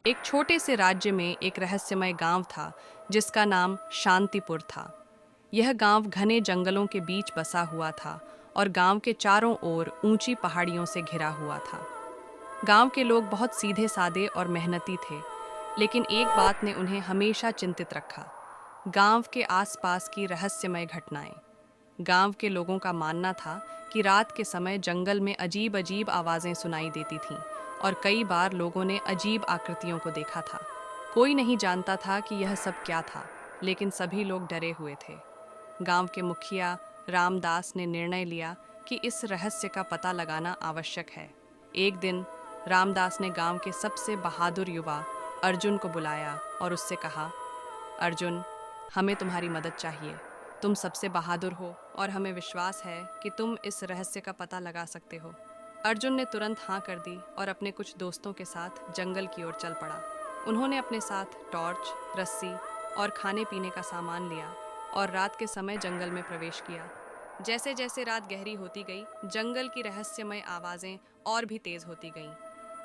एक छोटे से राज्य में एक रहस्यमय गांव था जिसका नाम शांतिपुर था। यह गांव घने जंगलों के बीच बसा हुआ था और गांव के चारों ओर ऊंची पहाड़ियों से घिरा हुआ था। गांव के लोग बहुत सीधे सादे और मेहनती थे, लेकिन एक बात ने उन्हें हमेशा चिंतित रखा। गांव के आसपास की रहस्यमय घटनाएं। गांव के लोगों का मानना था कि रात के समय जंगल में अजीब अजीब आवाजें सुनाई देती थीं और कई बार लोगों ने अजीब आकृतियों को देखा था। कोई नहीं जानता था कि यह सब क्या था, लेकिन सभी लोग डरे हुए थे। गांव के मुखिया रामदास ने निर्णय लिया कि इस रहस्य का पता लगाना आवश्यक है। एक दिन रामदास ने गांव के सबसे बहादुर युवा अर्जुन को बुलाया और उससे कहा, अर्जुन, हमें तुम्हारी मदद चाहिए। तुम सबसे बहादुर हो और हमें विश्वास है कि तुम इस रहस्य का पता लगा सकते हो। अर्जुन ने तुरंत हाँ कर दी और अपने कुछ दोस्तों के साथ जंगल की ओर चल पड़ा। उन्होंने अपने साथ टॉर्च, रस्सी और खाने पीने का सामान लिया और रात के समय जंगल में प्रवेश किया। जैसे जैसे रात गहरी होती गई, जंगल की रहस्यमय आवाज़ें और भी तेज होती गईं।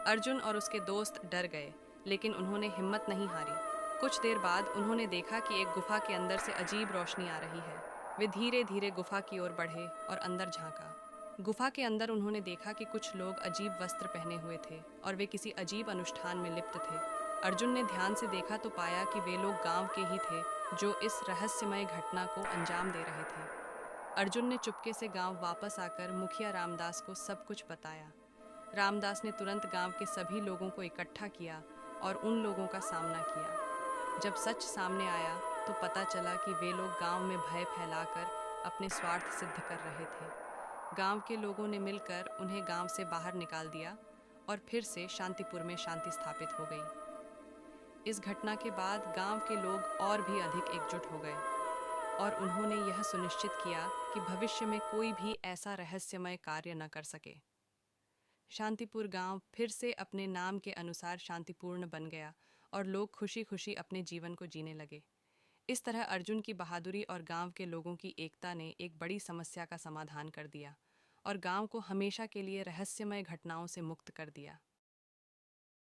अर्जुन और उसके दोस्त डर गए, लेकिन उन्होंने हिम्मत नहीं हारी। कुछ देर बाद उन्होंने देखा कि एक गुफा के अंदर से अजीब रोशनी आ रही है। वे धीरे धीरे गुफा की ओर बढ़े और अंदर झांका। गुफा के अंदर उन्होंने देखा कि कुछ लोग अजीब वस्त्र पहने हुए थे और वे किसी अजीब अनुष्ठान में लिप्त थे। अर्जुन ने ध्यान से देखा तो पाया कि वे लोग गांव के ही थे जो इस रहस्यमय घटना को अंजाम दे रहे थे। अर्जुन ने चुपके से गांव वापस आकर मुखिया रामदास को सब कुछ बताया। रामदास ने तुरंत गांव के सभी लोगों को इकट्ठा किया और उन लोगों का सामना किया। जब सच सामने आया तो पता चला कि वे लोग गांव में भय फैलाकर अपने स्वार्थ सिद्ध कर रहे थे। गांव के लोगों ने मिलकर उन्हें गांव से बाहर निकाल दिया और फिर से शांतिपुर में शांति स्थापित हो गई। इस घटना के बाद गांव के लोग और भी अधिक एकजुट हो गए और उन्होंने यह सुनिश्चित किया कि भविष्य में कोई भी ऐसा रहस्यमय कार्य न कर सके। शांतिपुर गांव फिर से अपने नाम के अनुसार शांतिपूर्ण बन गया और लोग खुशी खुशी अपने जीवन को जीने लगे। इस तरह अर्जुन की बहादुरी और गांव के लोगों की एकता ने एक बड़ी समस्या का समाधान कर दिया और गांव को हमेशा के लिए रहस्यमय घटनाओं से मुक्त कर दिया।